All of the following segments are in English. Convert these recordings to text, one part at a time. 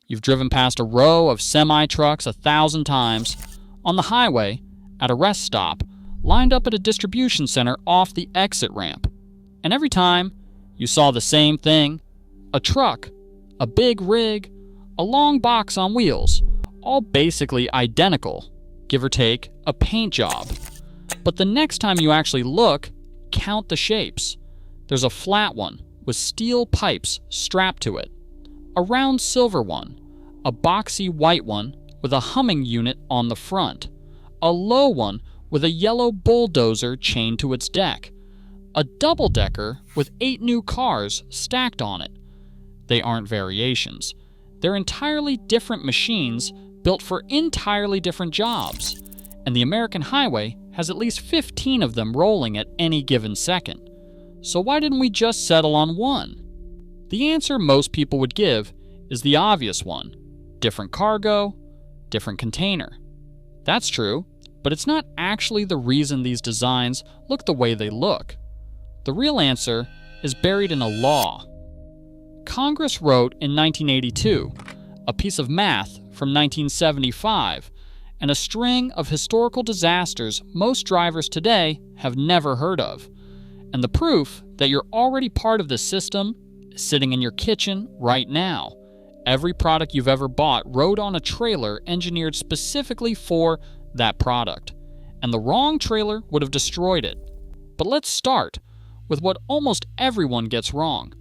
You've driven past a row of semi-trucks 1,000 times, on the highway, at a rest stop, lined up at a distribution center off the exit ramp. And every time, you saw the same thing: a truck, a big rig, a long box on wheels, all basically identical, give or take a paint job. But the next time you actually look, count the shapes. There's a flat one with steel pipes strapped to it, a round silver one, a boxy white one with a humming unit on the front, a low one with a yellow bulldozer chained to its deck, a double-decker with 8 new cars stacked on it. They aren't variations. They're entirely different machines built for entirely different jobs, and the American highway has at least 15 of them rolling at any given second. So why didn't we just settle on one? The answer most people would give is the obvious one: different cargo, different container. That's true, but it's not actually the reason these designs look the way they look. The real answer is buried in a law. Congress wrote in 1982 a piece of math from 1975 and a string of historical disasters most drivers today have never heard of. And the proof that you're already part of this system is sitting in your kitchen right now. Every product you've ever bought rode on a trailer engineered specifically for that product, and the wrong trailer would have destroyed it. But let's start with what almost everyone gets wrong.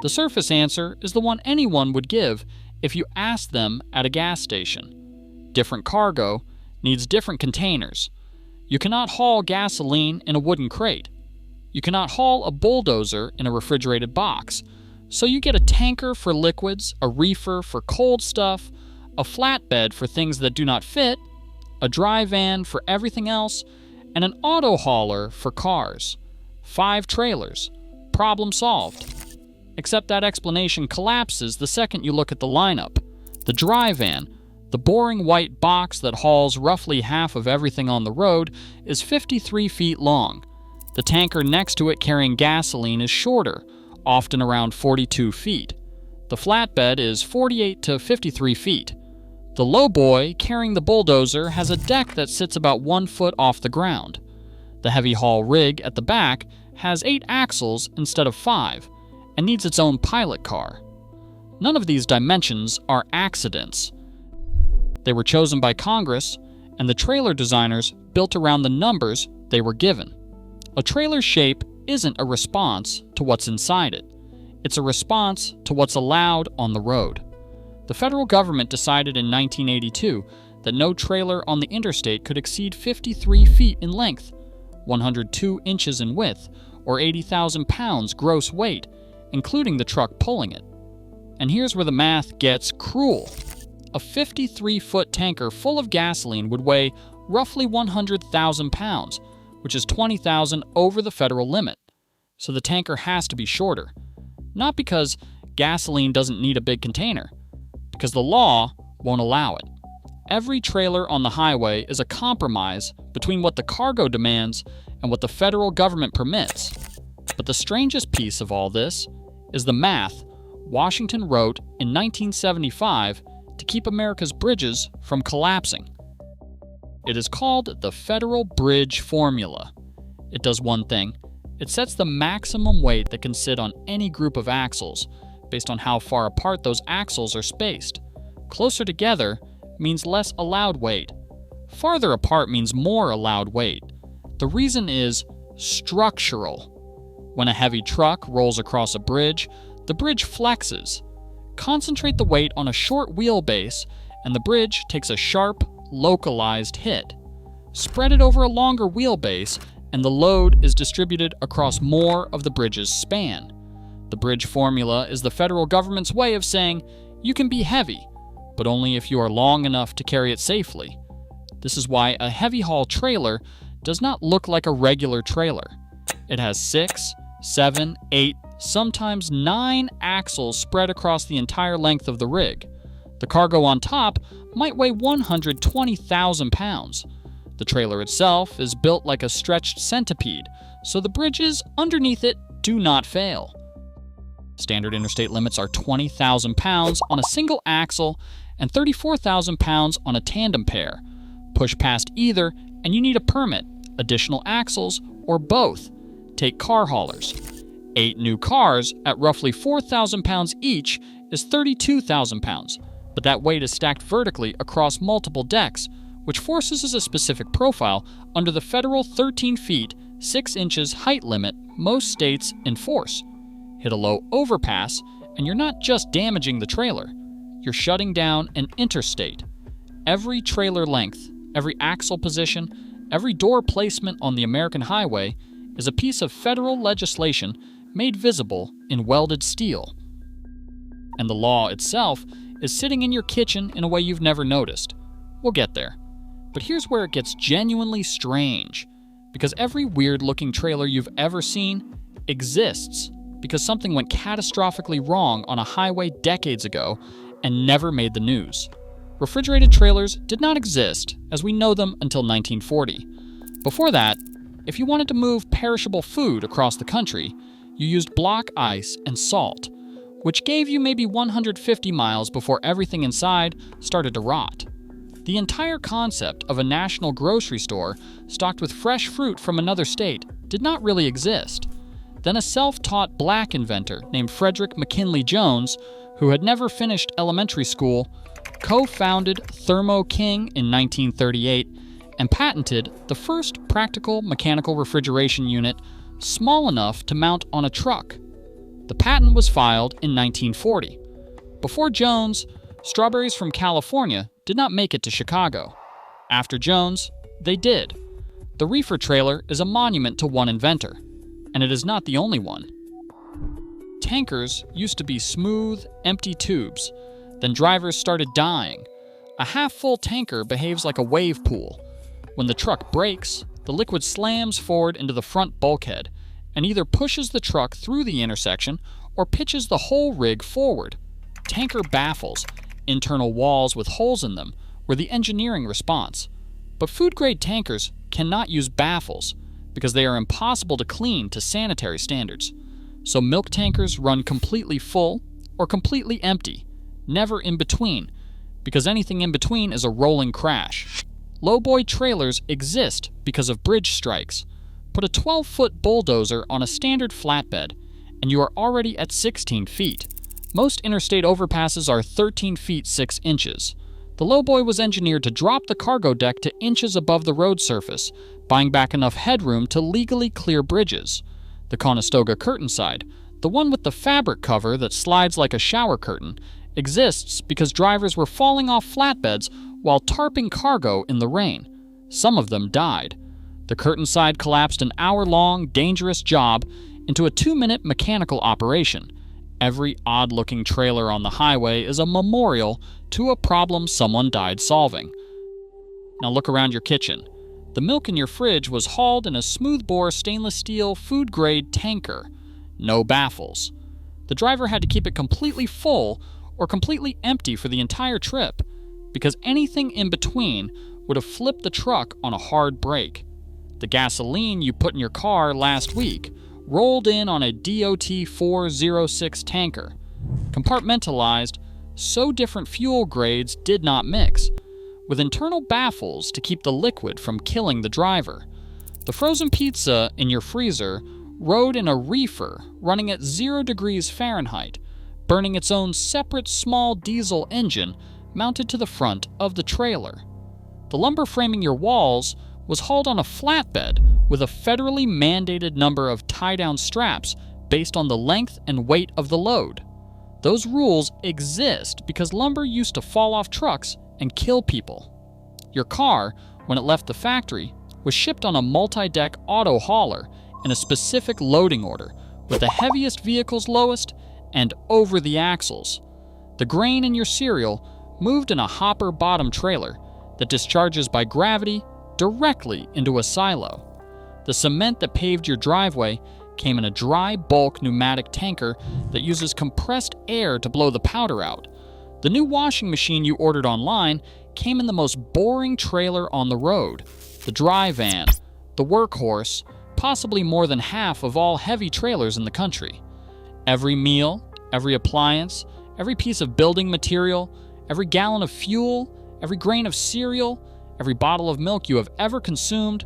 The surface answer is the one anyone would give if you asked them at a gas station. Different cargo needs different containers. You cannot haul gasoline in a wooden crate. You cannot haul a bulldozer in a refrigerated box. So you get a tanker for liquids, a reefer for cold stuff, a flatbed for things that do not fit, a dry van for everything else, and an auto hauler for cars. 5 trailers. Problem solved. Except that explanation collapses the second you look at the lineup. The dry van, the boring white box that hauls roughly half of everything on the road, is 53 feet long. The tanker next to it carrying gasoline is shorter, often around 42 feet. The flatbed is 48 to 53 feet. The lowboy carrying the bulldozer has a deck that sits about 1 foot off the ground. The heavy haul rig at the back has 8 axles instead of 5 and needs its own pilot car. None of these dimensions are accidents. They were chosen by Congress, and the trailer designers built around the numbers they were given. A trailer shape isn't a response to what's inside it. It's a response to what's allowed on the road. The federal government decided in 1982 that no trailer on the interstate could exceed 53 feet in length, 102 inches in width, or 80,000 pounds gross weight, including the truck pulling it. And here's where the math gets cruel. A 53-foot tanker full of gasoline would weigh roughly 100,000 pounds, which is 20,000 over the federal limit. So the tanker has to be shorter. Not because gasoline doesn't need a big container, because the law won't allow it. Every trailer on the highway is a compromise between what the cargo demands and what the federal government permits. But the strangest piece of all this is the math Washington wrote in 1975 to keep America's bridges from collapsing. It is called the Federal Bridge Formula. It does one thing. It sets the maximum weight that can sit on any group of axles based on how far apart those axles are spaced. Closer together means less allowed weight. Farther apart means more allowed weight. The reason is structural. When a heavy truck rolls across a bridge, the bridge flexes. Concentrate the weight on a short wheelbase, and the bridge takes a sharp, localized hit. Spread it over a longer wheelbase, and the load is distributed across more of the bridge's span. The bridge formula is the federal government's way of saying you can be heavy, but only if you are long enough to carry it safely. This is why a heavy haul trailer does not look like a regular trailer. It has 6, 7, 8, sometimes 9 axles spread across the entire length of the rig. The cargo on top might weigh 120,000 pounds. The trailer itself is built like a stretched centipede, so the bridges underneath it do not fail. Standard interstate limits are 20,000 pounds on a single axle and 34,000 pounds on a tandem pair. Push past either, and you need a permit, additional axles, or both. Take car haulers. 8 new cars at roughly 4,000 pounds each is 32,000 pounds, but that weight is stacked vertically across multiple decks, which forces a specific profile under the federal 13 feet 6 inches height limit most states enforce. Hit a low overpass, and you're not just damaging the trailer, you're shutting down an interstate. Every trailer length, every axle position, every door placement on the American highway is a piece of federal legislation made visible in welded steel. And the law itself is sitting in your kitchen in a way you've never noticed. We'll get there. But here's where it gets genuinely strange, because every weird-looking trailer you've ever seen exists because something went catastrophically wrong on a highway decades ago and never made the news. Refrigerated trailers did not exist as we know them until 1940. Before that, if you wanted to move perishable food across the country, you used block ice and salt, which gave you maybe 150 miles before everything inside started to rot. The entire concept of a national grocery store stocked with fresh fruit from another state did not really exist. Then a self-taught black inventor named Frederick McKinley Jones, who had never finished elementary school, co-founded Thermo King in 1938 and patented the first practical mechanical refrigeration unit small enough to mount on a truck. The patent was filed in 1940. Before Jones, strawberries from California did not make it to Chicago. After Jones, they did. The reefer trailer is a monument to one inventor, and it is not the only one. Tankers used to be smooth, empty tubes. Then drivers started dying. A half-full tanker behaves like a wave pool. When the truck brakes, the liquid slams forward into the front bulkhead and either pushes the truck through the intersection or pitches the whole rig forward. Tanker baffles, internal walls with holes in them, were the engineering response. But food-grade tankers cannot use baffles because they are impossible to clean to sanitary standards. So milk tankers run completely full or completely empty, never in between, because anything in between is a rolling crash. Lowboy trailers exist because of bridge strikes. Put a 12-foot bulldozer on a standard flatbed, and you are already at 16 feet. Most interstate overpasses are 13 feet 6 inches. The lowboy was engineered to drop the cargo deck to inches above the road surface, buying back enough headroom to legally clear bridges. The Conestoga curtain side, the one with the fabric cover that slides like a shower curtain, exists because drivers were falling off flatbeds while tarping cargo in the rain. Some of them died. The curtain side collapsed an hour-long, dangerous job into a 2-minute mechanical operation. Every odd-looking trailer on the highway is a memorial to a problem someone died solving. Now look around your kitchen. The milk in your fridge was hauled in a smoothbore stainless steel food-grade tanker. No baffles. The driver had to keep it completely full or completely empty for the entire trip, because anything in between would have flipped the truck on a hard brake. The gasoline you put in your car last week rolled in on a DOT 406 tanker. Compartmentalized, so different fuel grades did not mix, with internal baffles to keep the liquid from killing the driver. The frozen pizza in your freezer rode in a reefer running at 0 degrees Fahrenheit, burning its own separate small diesel engine mounted to the front of the trailer. The lumber framing your walls was hauled on a flatbed with a federally mandated number of tie-down straps based on the length and weight of the load. Those rules exist because lumber used to fall off trucks and kill people. Your car, when it left the factory, was shipped on a multi-deck auto hauler in a specific loading order, with the heaviest vehicles lowest and over the axles. The grain in your cereal moved in a hopper bottom trailer that discharges by gravity directly into a silo. The cement that paved your driveway came in a dry bulk pneumatic tanker that uses compressed air to blow the powder out. The new washing machine you ordered online came in the most boring trailer on the road, the dry van, the workhorse, possibly more than half of all heavy trailers in the country. Every meal, Every appliance, every piece of building material, every gallon of fuel, every grain of cereal, every bottle of milk you have ever consumed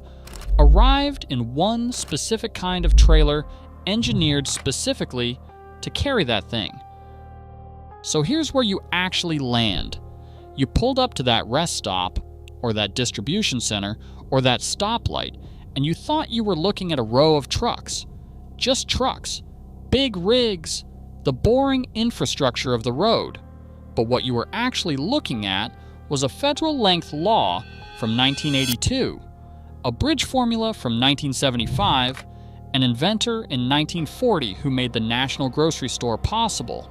arrived in one specific kind of trailer engineered specifically to carry that thing. So here's where you actually land. You pulled up to that rest stop, or that distribution center, or that stoplight, and you thought you were looking at a row of trucks. Just trucks. Big rigs. The boring infrastructure of the road. But what you were actually looking at was a federal-length law from 1982, a bridge formula from 1975, an inventor in 1940 who made the National Grocery Store possible,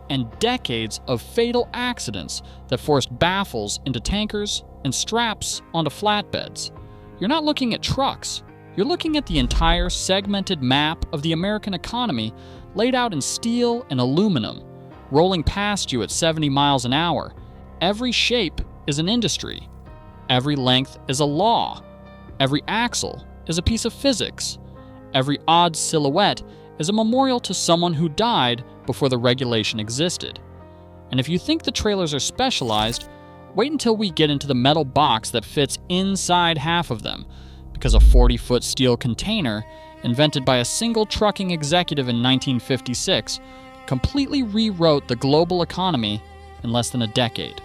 and decades of fatal accidents that forced baffles into tankers and straps onto flatbeds. You're not looking at trucks. You're looking at the entire segmented map of the American economy laid out in steel and aluminum, rolling past you at 70 miles an hour. Every shape is an industry. Every length is a law. Every axle is a piece of physics. Every odd silhouette is a memorial to someone who died before the regulation existed. And if you think the trailers are specialized, wait until we get into the metal box that fits inside half of them, because a 40-foot steel container, invented by a single trucking executive in 1956, completely rewrote the global economy in less than a decade.